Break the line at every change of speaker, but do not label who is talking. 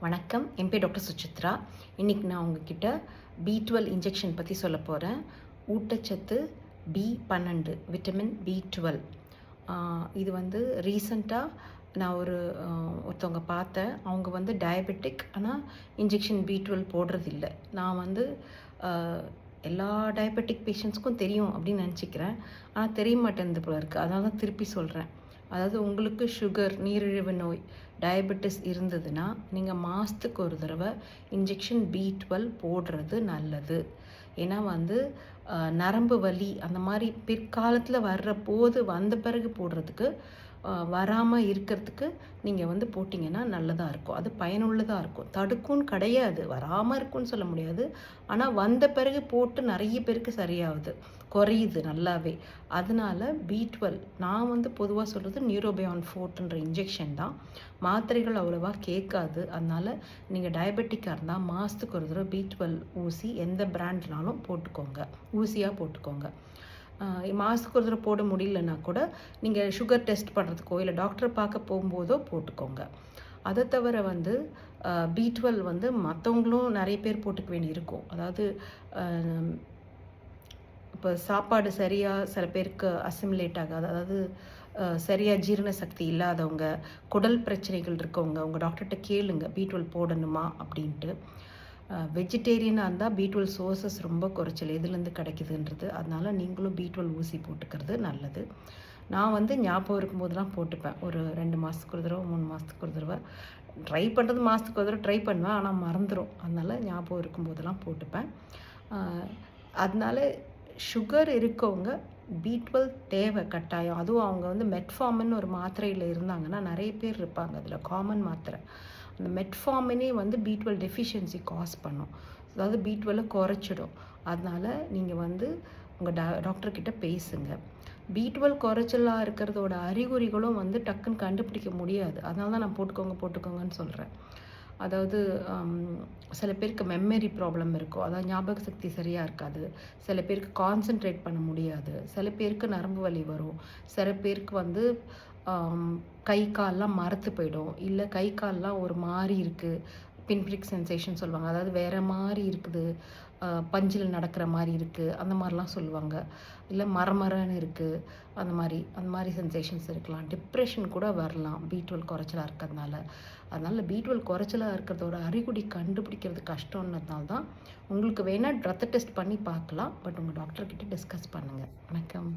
வணக்கம், என் பேர் டாக்டர் சுசித்ரா. இன்றைக்கி நான் உங்ககிட்ட B12 இன்ஜெக்ஷன் பற்றி சொல்ல போகிறேன். ஊட்டச்சத்து B12 விட்டமின் B12. இது வந்து ரீசண்டாக நான் ஒருத்தவங்க பார்த்தேன். அவங்க வந்து டயபெட்டிக், ஆனால் இன்ஜெக்ஷன் B12 போடுறதில்ல. நான் வந்து எல்லா டயபெட்டிக் பேஷண்ட்ஸ்க்கும் தெரியும் அப்படின்னு நினச்சிக்கிறேன். ஆனால் தெரிய மாட்டேங்குது போல இருக்குது. அதனால தான் திருப்பி சொல்கிறேன். அதாவது உங்களுக்கு சுகர், நீரிழிவு நோய், டயபெட்டிஸ் இருந்ததுன்னா நீங்கள் மாதத்துக்கு ஒரு தடவை இன்ஜெக்ஷன் B12 போடுறது நல்லது. ஏன்னா வந்து நரம்பு வலி அந்த மாதிரி பிற்காலத்தில் வந்த பிறகு போடுறதுக்கு, வராமல் இருக்கிறதுக்கு நீங்கள் வந்து போட்டிங்கன்னா நல்லதாக இருக்கும். அது பயனுள்ளதாக இருக்கும். தடுக்கும்னு கிடையாது, வராமல் இருக்குன்னு சொல்ல முடியாது. ஆனால் வந்த பிறகு போட்டு நிறைய பேருக்கு சரியாகுது, குறையுது நல்லாவே. அதனால B12 நான் வந்து பொதுவாக சொல்கிறது நியூரோபியான் ஃபோர்ட்ன்ற இன்ஜெக்ஷன் தான். மாத்திரைகள் அவ்வளோவா கேட்காது. அதனால் நீங்கள் டயபெட்டிக்காக இருந்தால் மாதத்துக்கு ஒரு தடவை B12 ஊசி எந்த பிராண்ட்னாலும் போட்டுக்கோங்க, ஊசியாக போட்டுக்கோங்க. மாதத்துக்கு ஒரு தடவை போட முடியலன்னா கூட நீங்கள் சுகர் டெஸ்ட் பண்ணுறதுக்கோ இல்லை டாக்டரை பார்க்க போகும்போதோ போட்டுக்கோங்க. அதை தவிர வந்து B12 வந்து மற்றவங்களும் நிறைய பேர் போட்டுக்க வேண்டி இருக்கும். அதாவது இப்போ சாப்பாடு சரியாக சில பேருக்கு அசிமுலேட் ஆகாது, அதாவது சரியாக ஜீரண சக்தி இல்லாதவங்க, குடல் பிரச்சனைகள் இருக்கவங்க, உங்கள் டாக்டர்கிட்ட கேளுங்க B12 போடணுமா அப்படின்ட்டு. வெஜிடேரியனாக இருந்தால் B12 சோர்சஸ் ரொம்ப குறைச்சல் எதுலேருந்து கிடைக்குதுன்றது. அதனால் நீங்களும் B12 ஊசி போட்டுக்கிறது நல்லது. நான் வந்து ஞாபகம் இருக்கும்போதெல்லாம் போட்டுப்பேன். ஒரு 2 மாதத்துக்கு ஒரு தடவை, 3 மாதத்துக்கு ஒரு தடவை ட்ரை பண்ணுறது. மாதத்துக்கு ஒரு தடவை ட்ரை பண்ணுவேன், ஆனால் மறந்துடும். அதனால் ஞாபகம் இருக்கும்போதெல்லாம் போட்டுப்பேன். அதனால் சுகர் இருக்கவங்க B12 தேவை கட்டாயம். அதுவும் அவங்க வந்து மெட்ஃபார்மின் ஒரு மாத்திரையில் இருந்தாங்கன்னா, நிறைய பேர் இருப்பாங்க அதில், காமன் மாத்திரை. அந்த மெட்ஃபார்மினே வந்து B12 டெஃபிஷியன்சி காஸ் பண்ணும், அதாவது B12 குறைச்சிடும். அதனால் நீங்கள் வந்து உங்கள் டாக்டர்கிட்ட பேசுங்க. B12 குறைச்சலாக இருக்கிறதோட அறிகுறிகளும் வந்து டக்குன்னு கண்டுபிடிக்க முடியாது. அதனால தான் நான் போட்டுக்கோங்கன்னு சொல்கிறேன். அதாவது சில பேருக்கு மெமரி ப்ராப்ளம் இருக்கும், அதாவது ஞாபக சக்தி சரியாக இருக்காது. சில பேருக்கு கான்சென்ட்ரேட் பண்ண முடியாது. சில பேருக்கு நரம்பு வலி வரும். சில பேருக்கு வந்து கை கால்லாம் மரத்து போயிடும், இல்லை கை கால்லாம் ஒரு மாதிரி இருக்குது, பின்பிரிக் சென்சேஷன் சொல்லுவாங்க. அதாவது வேறு மாதிரி இருக்குது, பஞ்சில் நடக்கிற மாதிரி இருக்குது, அந்த மாதிரிலாம் சொல்லுவாங்க. இல்லை மரமரன்னு இருக்குது, அந்த மாதிரி சென்சேஷன்ஸ் இருக்கலாம். டிப்ரெஷன் கூட வரலாம் B12 குறைச்சலாக இருக்கிறதுனால. அதனால் B12 குறைச்சலாக இருக்கிறதோட அறிகுறி கண்டுபிடிக்கிறது கஷ்டம்ன்றதுனால தான். உங்களுக்கு வேணால் ரத்த டெஸ்ட் பண்ணி பார்க்கலாம், பட் உங்கள் டாக்டர்கிட்ட டிஸ்கஸ் பண்ணுங்கள். வணக்கம்.